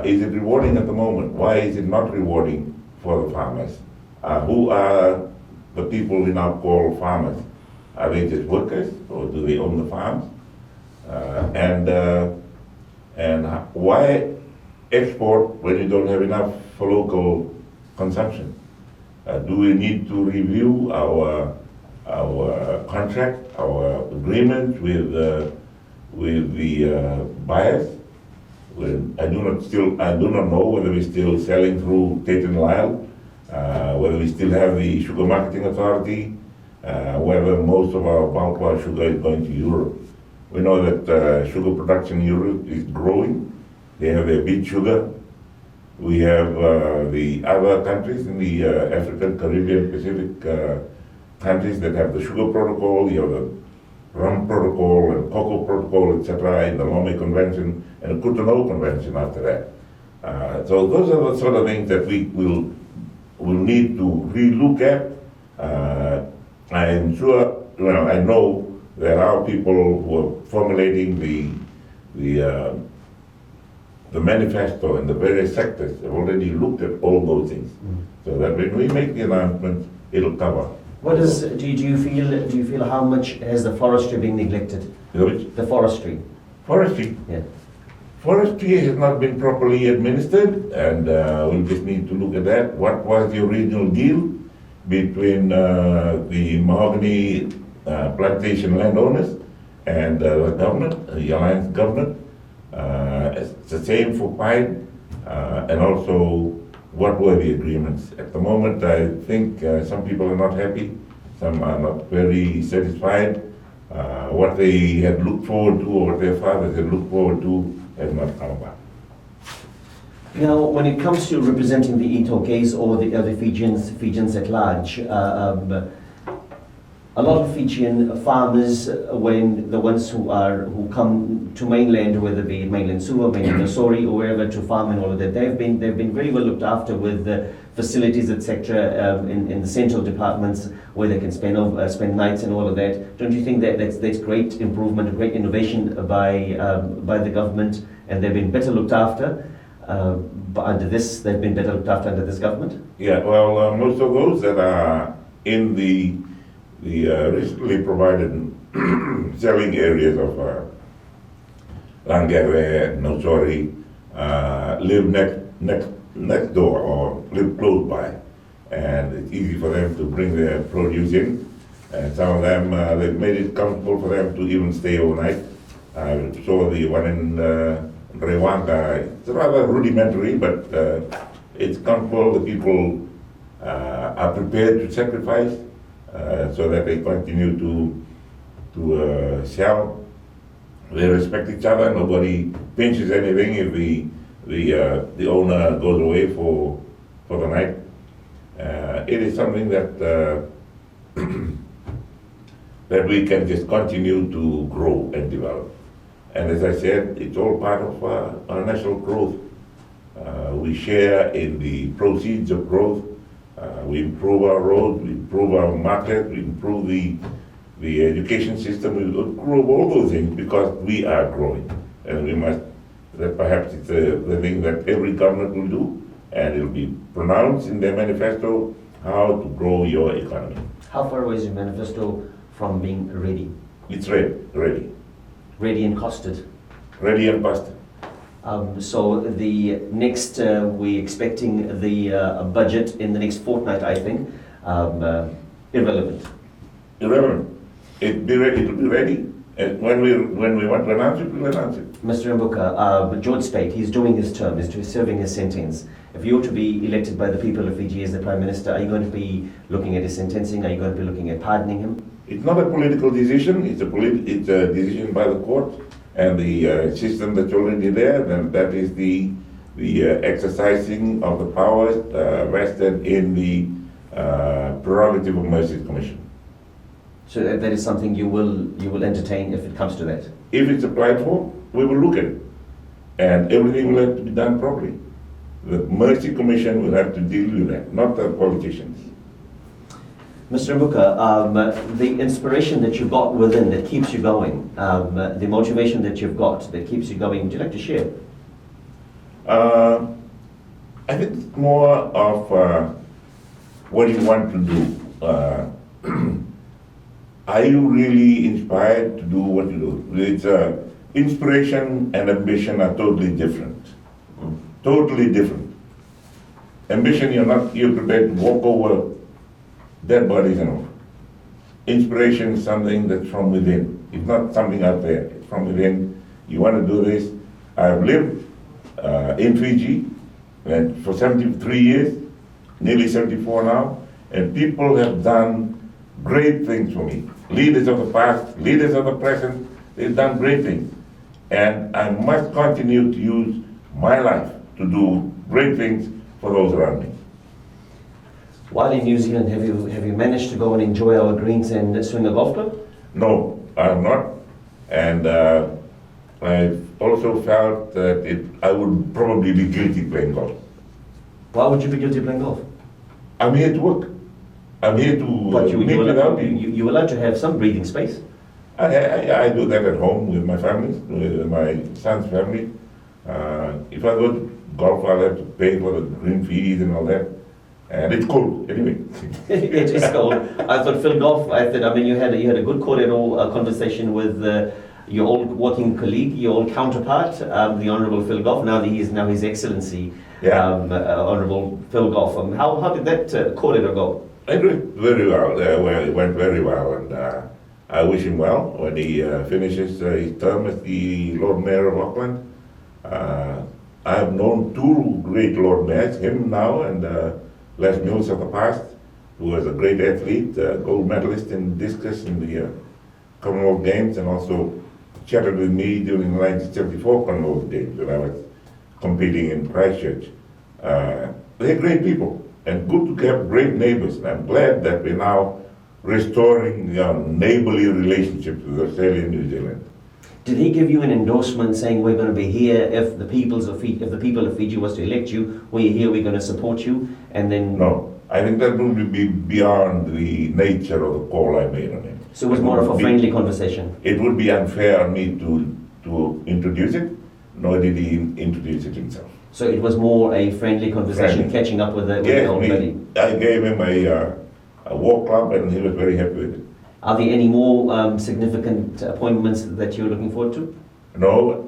Is it rewarding at the moment? Why is it not rewarding for the farmers? Who are the people we now call farmers? Are they just workers, or do they own the farms? And why export when you don't have enough for local consumption? Do we need to review our contract, our agreement with the buyers? I do not know whether we're still selling through Tate & Lyle, whether we still have the Sugar Marketing Authority, whether most of our bulk sugar is going to Europe. We know that sugar production in Europe is growing. They have their beet sugar. We have the other countries in the African, Caribbean, Pacific countries that have the sugar protocol. You have the rum protocol and cocoa protocol, etc., in the Lomé Convention and the Cotonou Convention after that. So those are the sort of things that we will need to relook at. I am sure, I know there are people who are formulating the manifesto in the various sectors have already looked at all those things, so that when we make the announcement, it'll cover. What is? Do you feel how much has the forestry been neglected? Which? The forestry. Forestry. Yeah. Forestry has not been properly administered, and we just need to look at that. What was the original deal between the mahogany plantation landowners and the government, the alliance government? It's the same for pine, and also what were the agreements. At the moment, I think some people are not happy, some are not very satisfied. What they had looked forward to, or what their fathers had looked forward to, has not come about. Now, when it comes to representing the Ito case or the Fijians at large, a lot of Fijian farmers, when the ones who come to mainland, whether it be mainland Sua, mainland Osori, or wherever to farm and all of that, they've been very well looked after with facilities, etc., in the central departments where they can spend nights and all of that. Don't you think that's great improvement, a great innovation by the government, and they've been better looked after? But they've been better looked after under this government? Yeah, well, most of those that are in the recently provided selling areas of Langere and Nosori live next door or live close by, and it's easy for them to bring their produce in. And some of them, they've made it comfortable for them to even stay overnight. I saw the one in Rewanga. It's rather rudimentary, but it's comfortable. The people are prepared to sacrifice so that they continue to sell. They respect each other. Nobody pinches anything if the owner goes away for the night. It is something that that we can just continue to grow and develop. And as I said, it's all part of our national growth. We share in the proceeds of growth. We improve our roads, we improve our market, we improve the education system, we improve all those things because we are growing. And we must that perhaps it's the thing that every government will do, and it'll be pronounced in their manifesto how to grow your economy. How far away is your manifesto from being ready? It's ready. Ready and costed. Ready and busted. So the next, we're expecting the budget in the next fortnight, I think. Irrelevant. Irrelevant. It'll be ready. And when we want to announce it, we'll announce it. Mr. Mbuka, George Speight, he's doing his term, he's serving his sentence. If you were to be elected by the people of Fiji as the Prime Minister, are you going to be looking at his sentencing? Are you going to be looking at pardoning him? It's not a political decision. It's a decision by the court and the system that's already there. And that is the exercising of the powers vested in the prerogative of Mercy Commission. So that is something you will entertain if it comes to that? If it's applied for, we will look at it. And everything will have to be done properly. The Mercy Commission will have to deal with that, not the politicians. Mr. Mbuka, the inspiration that you've got within that keeps you going, the motivation that you've got that keeps you going, would you like to share? I think it's more of what you want to do. Are you really inspired to do what you do? It's inspiration and ambition are totally different. Totally different. Ambition, you're prepared to walk over dead bodies and all. Inspiration is something that's from within. It's not something out there. It's from within. You want to do this. I've lived in Fiji and for 73 years, nearly 74 now, and people have done great things for me. Leaders of the past, leaders of the present, they've done great things. And I must continue to use my life to do great things for those around me. While in New Zealand, have you managed to go and enjoy our greens and swing a golf club? No, I have not. And I've also felt that I would probably be guilty playing golf. Why would you be guilty playing golf? I'm here to work. I'm here to But meet without you. You're allowed to have some breathing space. I do that at home with my family, with my son's family. If I go to golf, I'll have to pay for the green fees and all that. And it's cold, anyway. It is cold. I thought Phil Goff, you had a good cordial conversation with your old working colleague, your old counterpart, the Honourable Phil Goff. Now he is His Excellency, Honourable Phil Goff. How did that corridor go? It went very well. It went very well, and I wish him well when he finishes his term as the Lord Mayor of Auckland. I have known two great Lord Mayors, him now and Les Mills of the past, who was a great athlete, gold medalist in discus in the Commonwealth Games, and also chatted with me during the 1974 Commonwealth Games when I was competing in Christchurch. They're great people, and good to have great neighbors. And I'm glad that we're now restoring neighborly relationships with Australia and New Zealand. Did he give you an endorsement saying we're going to be here if the people of Fiji was to elect you, we're here, we're going to support you, and then... No, I think that would be beyond the nature of the call I made on him. So it was more of a friendly conversation? It would be unfair on me to introduce it, nor did he introduce it himself. So it was more a friendly conversation, catching up with the old buddy? I gave him a walk club and he was very happy with it. Are there any more significant appointments that you're looking forward to? No,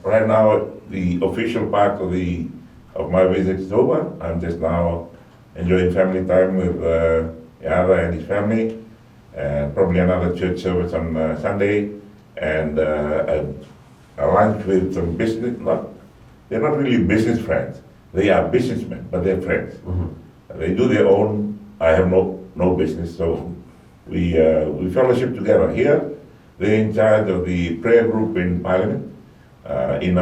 right now the official part of my visit is over. I'm just now enjoying family time with Yara and his family, and probably another church service on Sunday, and a lunch with some business. They're not really business friends. They are businessmen, but they're friends. Mm-hmm. They do their own. I have no business, so. We fellowship together here. They're in charge of the prayer group in Parliament. In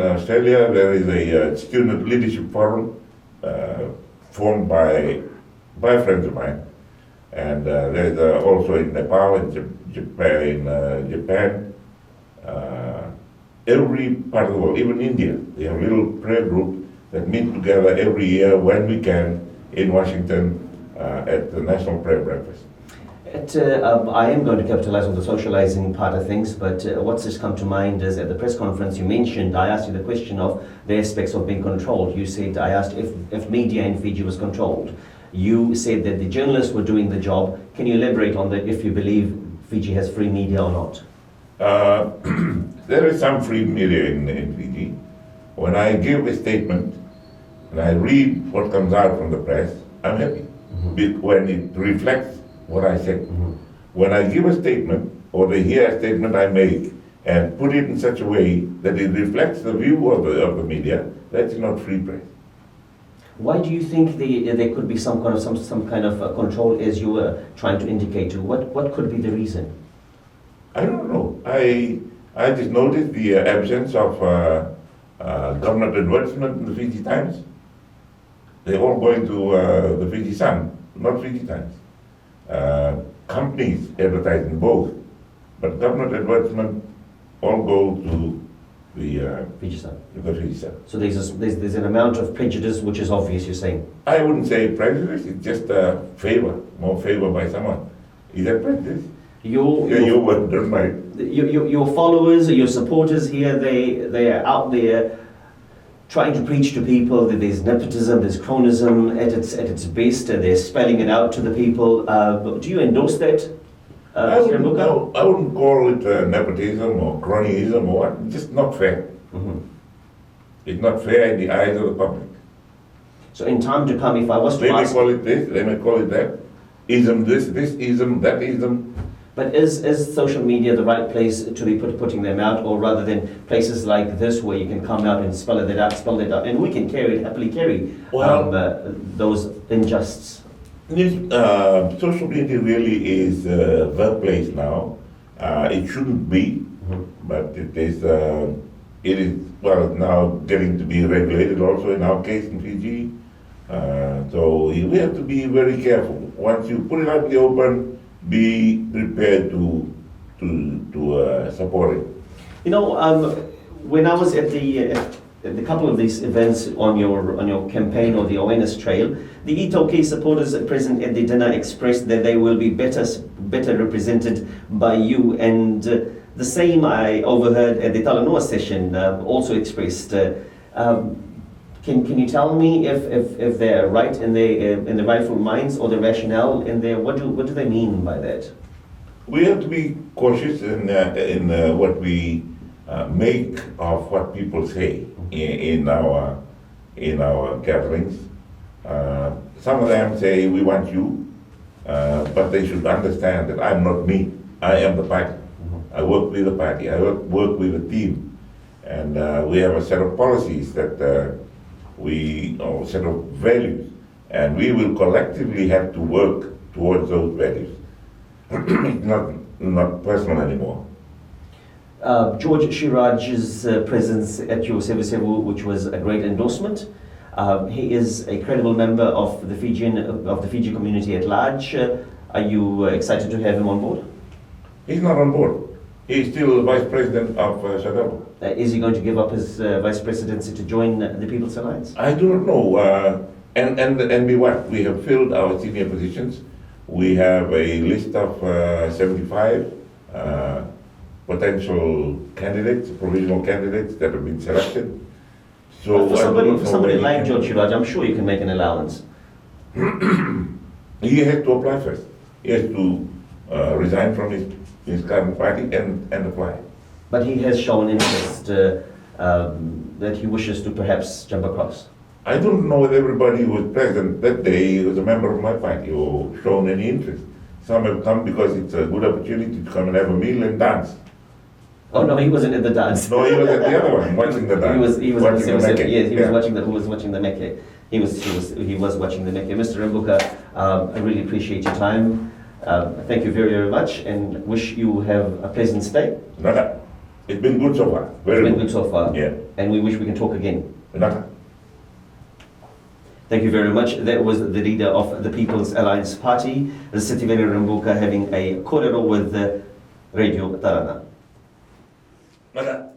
Australia, there is a student leadership forum formed by friends of mine, and there's also in Nepal, in Japan, every part of the world, even India. They have a little prayer group that meet together every year when we can in Washington at the National Prayer Breakfast. I am going to capitalize on the socializing part of things, but what's just come to mind is at the press conference you mentioned, I asked you the question of the aspects of being controlled. You said, I asked if media in Fiji was controlled. You said that the journalists were doing the job. Can you elaborate on that, if you believe Fiji has free media or not? There is some free media in Fiji. When I give a statement and I read what comes out from the press, I'm happy. When it reflects what I said. When I give a statement or they hear a statement I make and put it in such a way that it reflects the view of the media, that's not free press. Why do you think there could be some kind of control, as you were trying to indicate to? What could be the reason? I don't know. I just noticed the absence of government advertisement in the Fiji Times. They're all going to the Fiji Sun, not Fiji Times. Companies advertise in both, but government advertisement all go to the Fiji Sun. The Fiji Sun. So there's an amount of prejudice which is obvious, you're saying? I wouldn't say prejudice, it's just a favor, more favor by someone. Is that prejudice? Your word, don't mind. Your followers, your supporters here, they are out there trying to preach to people that there's nepotism, there's cronism at its best, they're spelling it out to the people. Do you endorse that, I Mr. Mbuka? wouldn't call it nepotism or cronyism or what, it's just not fair. It's not fair in the eyes of the public. So in time to come, if I was to They may ask... call it this, they may call it that. Ism this ism, that ism. But is social media the right place to be putting them out, or rather than places like this where you can come out and spell it out, and we can happily carry those injustices? Social media really is the place now. It shouldn't be, but it is now getting to be regulated also in our case in Fiji. So we have to be very careful. Once you put it out in the open, be prepared to support it. You know, when I was at the couple of these events on your campaign or the awareness trail, the Itoke supporters present at the dinner expressed that they will be better represented by you, and the same I overheard at the Talanoa session also expressed. Can you tell me if they're right in the rightful minds, or the rationale in there? What do they mean by that? We have to be cautious in what we make of what people say in our gatherings. Some of them say we want you, but they should understand that I'm not me. I am the party. I work with the party. I work with a team, and we have a set of policies that. A set of values, and we will collectively have to work towards those values. It's not personal anymore. George Shiraj's presence at your Sevu, which was a great endorsement. He is a credible member of the Fiji community at large. Are you excited to have him on board? He's not on board. He's still the vice president of Shadabo. Is he going to give up his vice presidency to join the People's Alliance? I do not know. And be what? We have filled our senior positions. We have a list of 75 potential candidates, provisional candidates that have been selected. So for somebody like George Shiraj, I'm sure you can make an allowance. He has to apply first. He has to resign from his current party and apply. But he has shown interest that he wishes to perhaps jump across. I don't know whether everybody who was present that day was a member of my party or shown any interest. Some have come because it's a good opportunity to come and have a meal and dance. Oh no, he wasn't at the dance. No, he was at the other one, watching the dance. He was watching the Meke. Yes, he was watching the Meke. He was watching the Meke. Mr. Mbuka, I really appreciate your time. Thank you very, very much, and wish you have a pleasant stay. No. It's been good so far. It's been good so far. Yeah. And we wish we can talk again. No. Thank you very much. That was the leader of the People's Alliance Party, the Sitiveni Mbuka, having a korero with Radio Tarana. Nada.